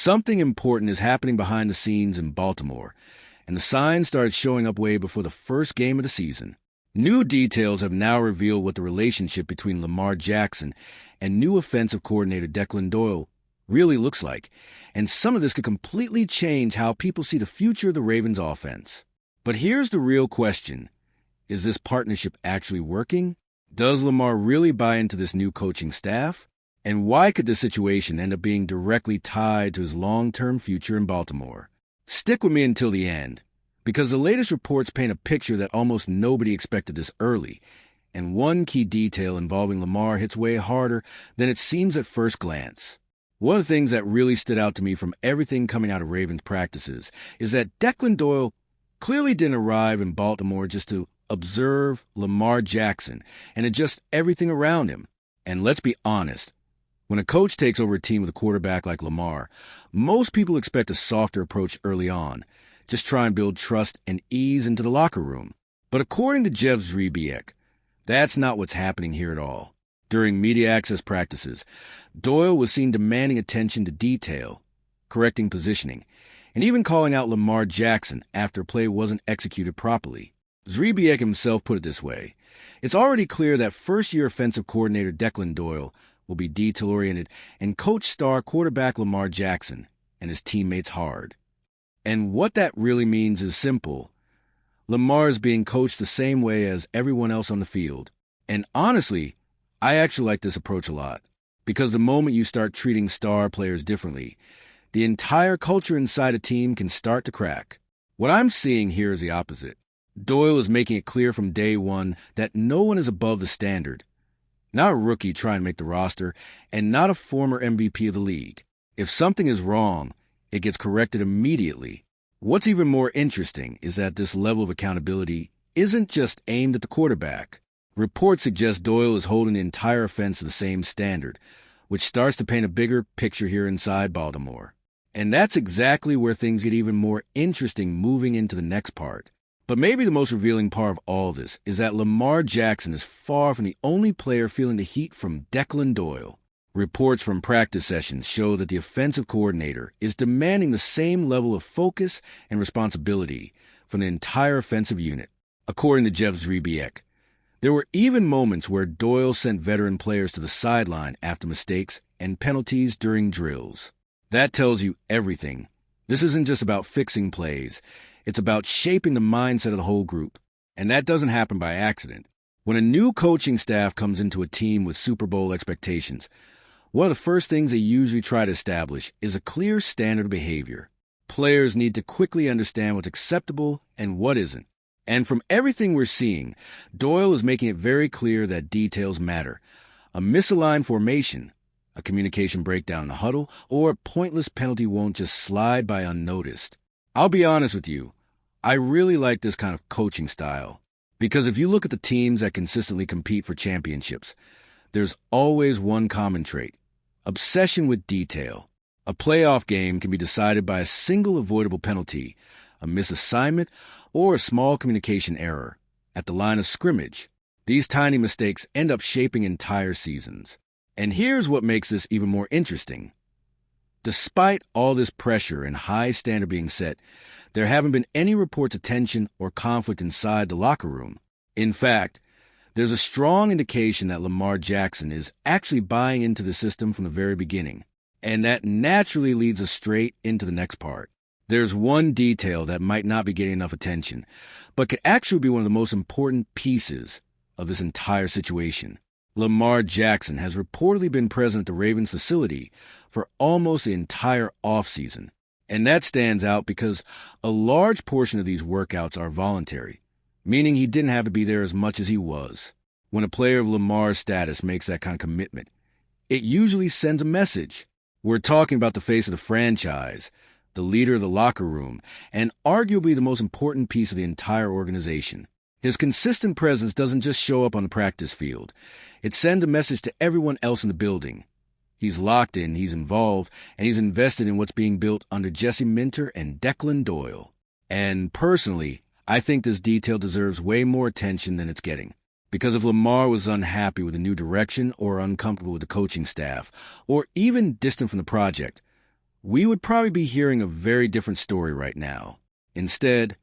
something important is happening behind the scenes in Baltimore, and the signs started showing up way before the first game of the season. New details have now revealed what the relationship between Lamar Jackson and new offensive coordinator DECLAN DOYLE really looks like, and some of this could completely change how people see the future of the Ravens offense. But here's the real question. Is this partnership actually working? Does Lamar really buy into this new coaching staff? And why could this situation end up being directly tied to his long-term future in Baltimore? Stick with me until the end, because the latest reports paint a picture that almost nobody expected this early, and one key detail involving Lamar hits way harder than it seems at first glance. One of the things that really stood out to me from everything coming out of Ravens practices is that DECLAN DOYLE clearly didn't arrive in Baltimore just to observe Lamar Jackson and adjust everything around him. And let's be honest, when a coach takes over a team with a quarterback like Lamar, most people expect a softer approach early on, just try and build trust and ease into the locker room. But according to Jeff Zrebiec, that's not what's happening here at all. During media access practices, Doyle was seen demanding attention to detail, correcting positioning, and even calling out Lamar Jackson after a play wasn't executed properly. Zrebiec himself put it this way: it's already clear that first-year offensive coordinator DECLAN DOYLE will be detail-oriented and coach star quarterback Lamar Jackson and his teammates hard. And what that really means is simple. Lamar is being coached the same way as everyone else on the field. And honestly, I actually like this approach a lot, because the moment you start treating star players differently, the entire culture inside a team can start to crack. What I'm seeing here is the opposite. Doyle is making it clear from day one that no one is above the standard. Not a rookie trying to make the roster, and not a former MVP of the league. If something is wrong, it gets corrected immediately. What's even more interesting is that this level of accountability isn't just aimed at the quarterback. Reports suggest Doyle is holding the entire offense to the same standard, which starts to paint a bigger picture here inside Baltimore. And that's exactly where things get even more interesting moving into the next part. But maybe the most revealing part of all this is that Lamar Jackson is far from the only player feeling the heat from DECLAN DOYLE. Reports from practice sessions show that the offensive coordinator is demanding the same level of focus and responsibility from the entire offensive unit. According to Jeff Zrebiec, there were even moments where Doyle sent veteran players to the sideline after mistakes and penalties during drills. That tells you everything. This isn't just about fixing plays. It's about shaping the mindset of the whole group. And that doesn't happen by accident. When a new coaching staff comes into a team with Super Bowl expectations, one of the first things they usually try to establish is a clear standard of behavior. Players need to quickly understand what's acceptable and what isn't. And from everything we're seeing, Doyle is making it very clear that details matter. A misaligned formation, a communication breakdown in the huddle, or a pointless penalty won't just slide by unnoticed. I'll be honest with you, I really like this kind of coaching style. Because if you look at the teams that consistently compete for championships, there's always one common trait: obsession with detail. A playoff game can be decided by a single avoidable penalty, a misassignment, or a small communication error. At the line of scrimmage, these tiny mistakes end up shaping entire seasons. And here's what makes this even more interesting. Despite all this pressure and high standard being set, there haven't been any reports of tension or conflict inside the locker room. In fact, there's a strong indication that Lamar Jackson is actually buying into the system from the very beginning. And that naturally leads us straight into the next part. There's one detail that might not be getting enough attention, but could actually be one of the most important pieces of this entire situation. Lamar Jackson has reportedly been present at the Ravens facility for almost the entire offseason. And that stands out because a large portion of these workouts are voluntary, meaning he didn't have to be there as much as he was. When a player of Lamar's status makes that kind of commitment, it usually sends a message. We're talking about the face of the franchise, the leader of the locker room, and arguably the most important piece of the entire organization. His consistent presence doesn't just show up on the practice field. It sends a message to everyone else in the building. He's locked in, he's involved, and he's invested in what's being built under Jesse Minter and DECLAN DOYLE. And personally, I think this detail deserves way more attention than it's getting. Because if Lamar was unhappy with the new direction or uncomfortable with the coaching staff, or even distant from the project, we would probably be hearing a very different story right now. Instead,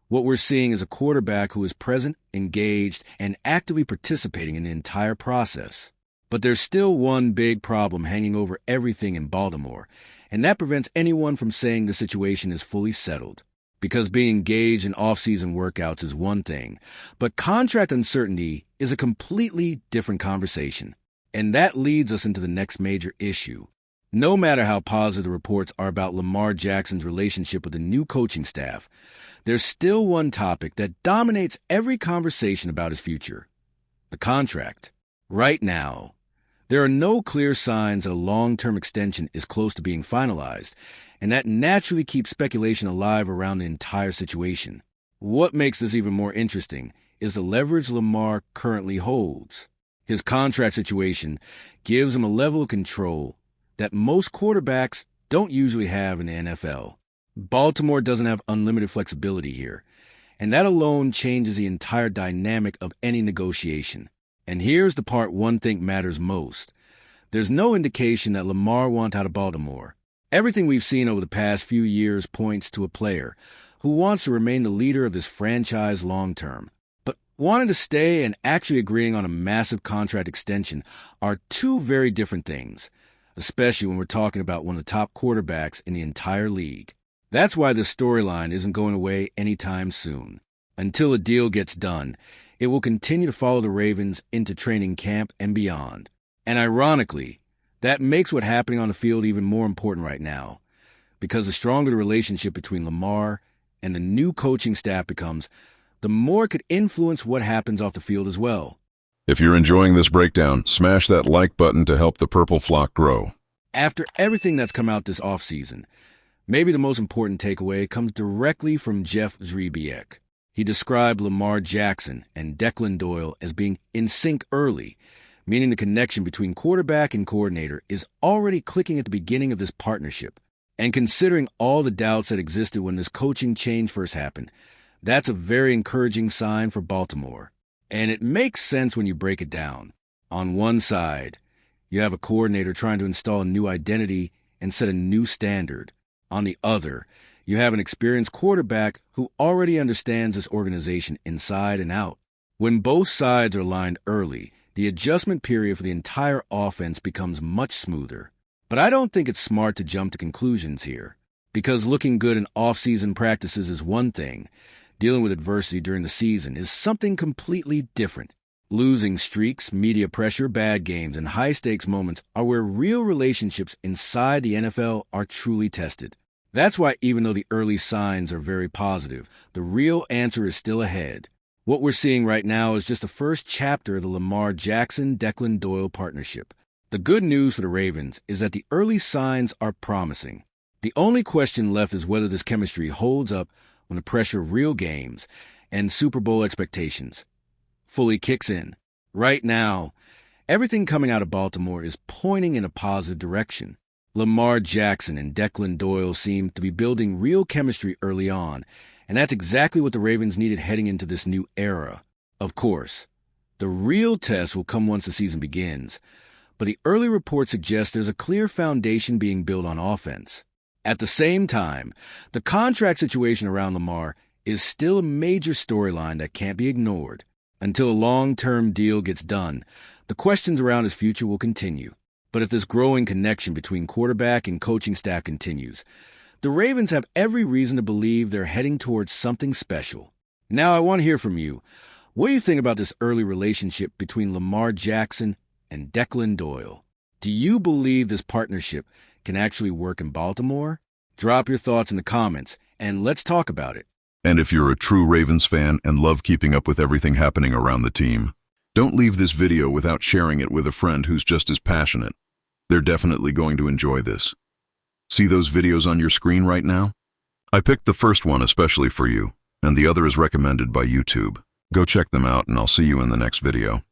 what we're seeing is a quarterback who is present, engaged, and actively participating in the entire process. But there's still one big problem hanging over everything in Baltimore, and that prevents anyone from saying the situation is fully settled. Because being engaged in off-season workouts is one thing, but contract uncertainty is a completely different conversation. And that leads us into the next major issue. No matter how positive the reports are about Lamar Jackson's relationship with the new coaching staff, there's still one topic that dominates every conversation about his future: the contract. Right now, there are no clear signs that a long-term extension is close to being finalized, and that naturally keeps speculation alive around the entire situation. What makes this even more interesting is the leverage Lamar currently holds. His contract situation gives him a level of control that most quarterbacks don't usually have in the NFL. Baltimore doesn't have unlimited flexibility here, and that alone changes the entire dynamic of any negotiation. And here's the part one think matters most. There's no indication that Lamar wants out of Baltimore. Everything we've seen over the past few years points to a player who wants to remain the leader of this franchise long-term. But wanting to stay and actually agreeing on a massive contract extension are two very different things, especially when we're talking about one of the top quarterbacks in the entire league. That's why this storyline isn't going away anytime soon. Until a deal gets done, it will continue to follow the Ravens into training camp and beyond. And ironically, that makes what's happening on the field even more important right now, because the stronger the relationship between Lamar and the new coaching staff becomes, the more it could influence what happens off the field as well. If you're enjoying this breakdown, smash that like button to help the purple flock grow. After everything that's come out this offseason, maybe the most important takeaway comes directly from Jeff Zrebiec. He described Lamar Jackson and DECLAN DOYLE as being in sync early, meaning the connection between quarterback and coordinator is already clicking at the beginning of this partnership. And considering all the doubts that existed when this coaching change first happened, that's a very encouraging sign for Baltimore. And it makes sense when you break it down. On one side, you have a coordinator trying to install a new identity and set a new standard. On the other, you have an experienced quarterback who already understands this organization inside and out. When both sides are aligned early, the adjustment period for the entire offense becomes much smoother. But I don't think it's smart to jump to conclusions here, because looking good in off-season practices is one thing. Dealing with adversity during the season is something completely different. Losing streaks, media pressure, bad games, and high-stakes moments are where real relationships inside the NFL are truly tested. That's why even though the early signs are very positive, the real answer is still ahead. What we're seeing right now is just the first chapter of the Lamar Jackson-DECLAN DOYLE partnership. The good news for the Ravens is that the early signs are promising. The only question left is whether this chemistry holds up when the pressure of real games and Super Bowl expectations fully kicks in. Right now, everything coming out of Baltimore is pointing in a positive direction. Lamar Jackson and DECLAN DOYLE seem to be building real chemistry early on, and that's exactly what the Ravens needed heading into this new era. Of course, the real test will come once the season begins, but the early reports suggest there's a clear foundation being built on offense. At the same time, the contract situation around Lamar is still a major storyline that can't be ignored. Until a long-term deal gets done, the questions around his future will continue. But if this growing connection between quarterback and coaching staff continues, the Ravens have every reason to believe they're heading towards something special. Now I want to hear from you. What do you think about this early relationship between Lamar Jackson and DECLAN DOYLE? Do you believe this partnership can actually work in Baltimore? Drop your thoughts in the comments, and let's talk about it. And if you're a true Ravens fan and love keeping up with everything happening around the team, don't leave this video without sharing it with a friend who's just as passionate. They're definitely going to enjoy this. See those videos on your screen right now? I picked the first one especially for you, and the other is recommended by YouTube. Go check them out, and I'll see you in the next video.